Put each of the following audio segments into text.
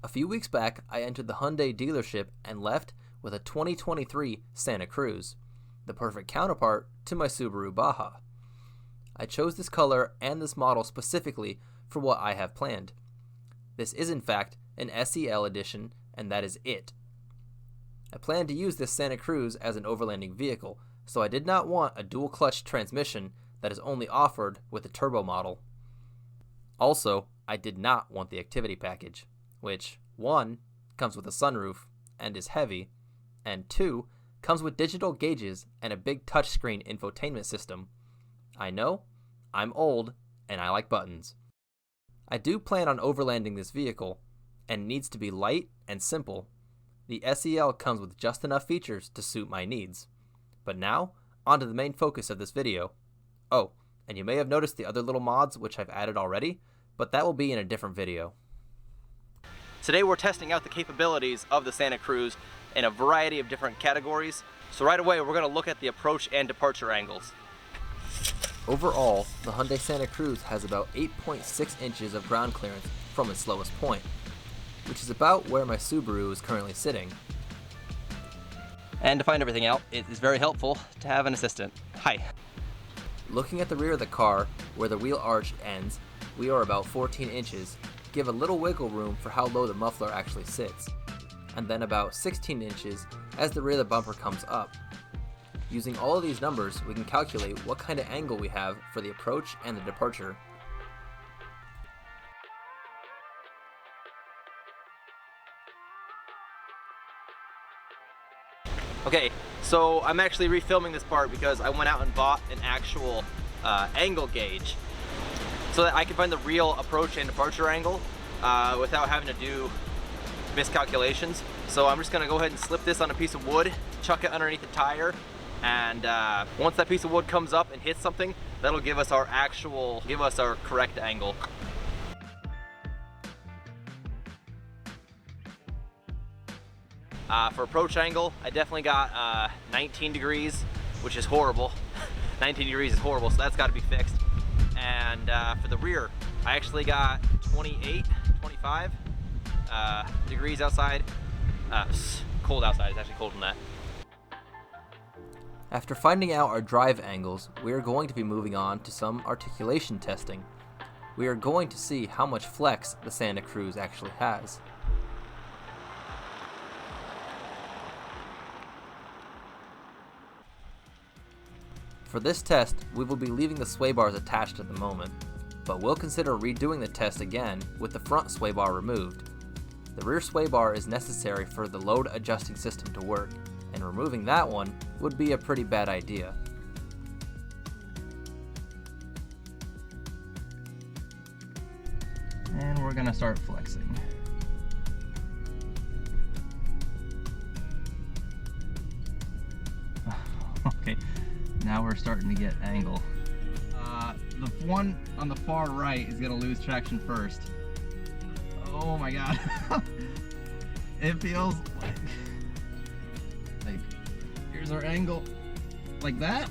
A few weeks back, I entered the Hyundai dealership and left with a 2023 Santa Cruz, the perfect counterpart to my Subaru Baja. I chose this color and this model specifically for what I have planned. This is in fact an SEL edition, and that is it. I plan to use this Santa Cruz as an overlanding vehicle, so I did not want a dual clutch transmission that is only offered with the turbo model. Also, I did not want the activity package, which 1. Comes with a sunroof and is heavy, and 2. Comes with digital gauges and a big touchscreen infotainment system. I know, I'm old, and I like buttons. I do plan on overlanding this vehicle, and needs to be light and simple. The SEL comes with just enough features to suit my needs. But now, on to the main focus of this video. Oh, and you may have noticed the other little mods which I've added already, but that will be in a different video. Today we're testing out the capabilities of the Santa Cruz in a variety of different categories. So right away we're going to look at the approach and departure angles. Overall, the Hyundai Santa Cruz has about 8.6 inches of ground clearance from its lowest point, which is about where my Subaru is currently sitting. And to find everything out, it is very helpful to have an assistant. Hi. Looking at the rear of the car, where the wheel arch ends, we are about 14 inches, give a little wiggle room for how low the muffler actually sits, and then about 16 inches as the rear of the bumper comes up. Using all of these numbers, we can calculate what kind of angle we have for the approach and the departure. Okay, so I'm actually refilming this part because I went out and bought an actual angle gauge so that I can find the real approach and departure angle without having to do miscalculations. So I'm just gonna go ahead and slip this on a piece of wood, chuck it underneath the tire, and once that piece of wood comes up and hits something, that'll give us our correct angle. For approach angle, I definitely got 19 degrees, which is horrible. 19 degrees is horrible, so that's got to be fixed. And for the rear, I actually got 25 degrees outside. Cold outside, it's actually colder than that. After finding out our drive angles, we are going to be moving on to some articulation testing. We are going to see how much flex the Santa Cruz actually has. For this test, we will be leaving the sway bars attached at the moment, but we'll consider redoing the test again with the front sway bar removed. The rear sway bar is necessary for the load adjusting system to work, and removing that one would be a pretty bad idea. And we're gonna start flexing. Okay. Now we're starting to get angle. The one on the far right is gonna lose traction first. Oh my god. It feels like here's our angle. Like that?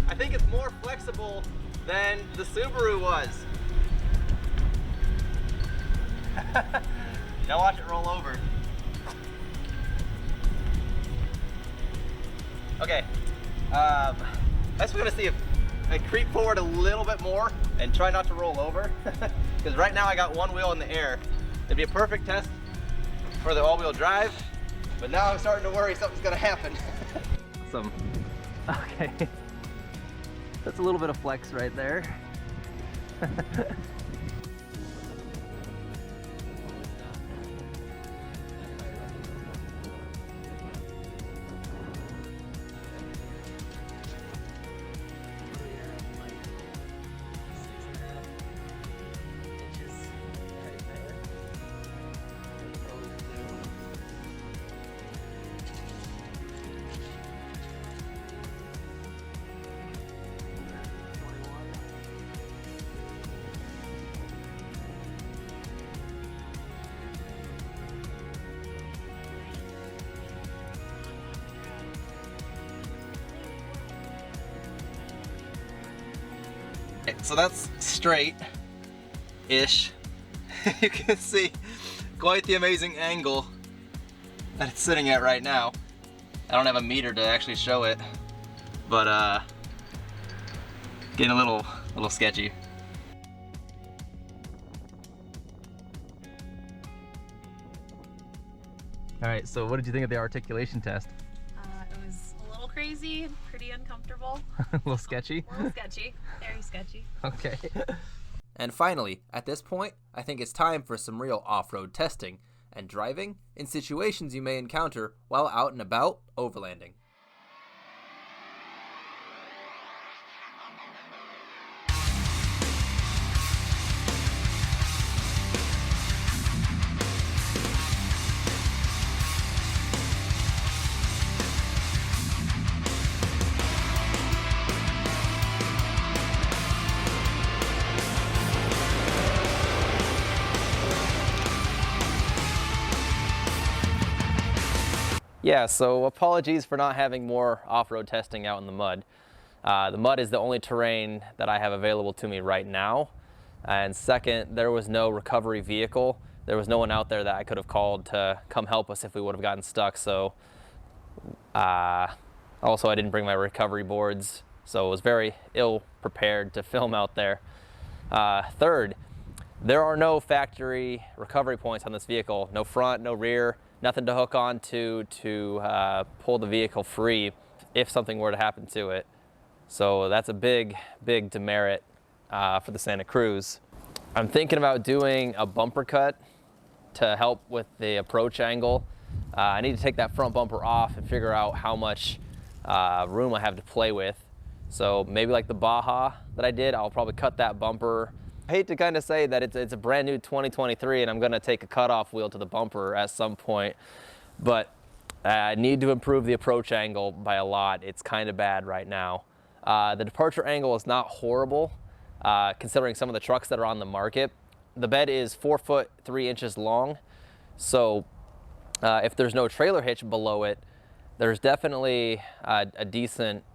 I think it's more flexible than the Subaru was. Now watch it roll over. Okay, I just want to see if I creep forward a little bit more and try not to roll over. Because right now I got one wheel in the air. It'd be a perfect test for the all-wheel drive, but now I'm starting to worry something's gonna happen. Awesome. Okay. That's a little bit of flex right there. Okay, so that's straight-ish. You can see quite the amazing angle that it's sitting at right now. I don't have a meter to actually show it, but getting a little sketchy. All right, so what did you think of the articulation test? It was a little crazy, pretty uncomfortable. A little sketchy? A little sketchy, very sketchy. Okay. And finally, at this point, I think it's time for some real off-road testing and driving in situations you may encounter while out and about overlanding. Yeah, so apologies for not having more off-road testing out in the mud. The mud is the only terrain that I have available to me right now. And second, there was no recovery vehicle. There was no one out there that I could have called to come help us if we would have gotten stuck. So also I didn't bring my recovery boards, so I was very ill prepared to film out there. Third, there are no factory recovery points on this vehicle. No front, no rear. Nothing to hook on to pull the vehicle free if something were to happen to it. So that's a big demerit for the Santa Cruz. I'm thinking about doing a bumper cut to help with the approach angle. I need to take that front bumper off and figure out how much room I have to play with. So maybe like the Baja that I did, I'll probably cut that bumper. I hate to kind of say that it's a brand new 2023 and I'm going to take a cutoff wheel to the bumper at some point, but I need to improve the approach angle by a lot. It's kind of bad right now. The departure angle is not horrible considering some of the trucks that are on the market. The bed is 4 foot 3 inches long, so if there's no trailer hitch below it, there's definitely a decent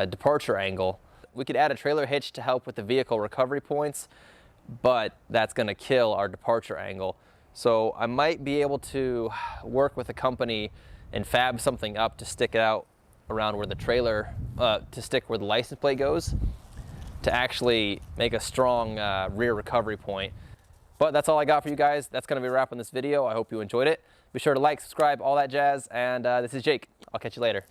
departure angle. We could add a trailer hitch to help with the vehicle recovery points, but that's going to kill our departure angle. So I might be able to work with a company and fab something up to stick it out around where the trailer, to stick where the license plate goes, to actually make a strong rear recovery point. But that's all I got for you guys. That's going to be a wrap on this video. I hope you enjoyed it. Be sure to like, subscribe, all that jazz. And this is Jake. I'll catch you later.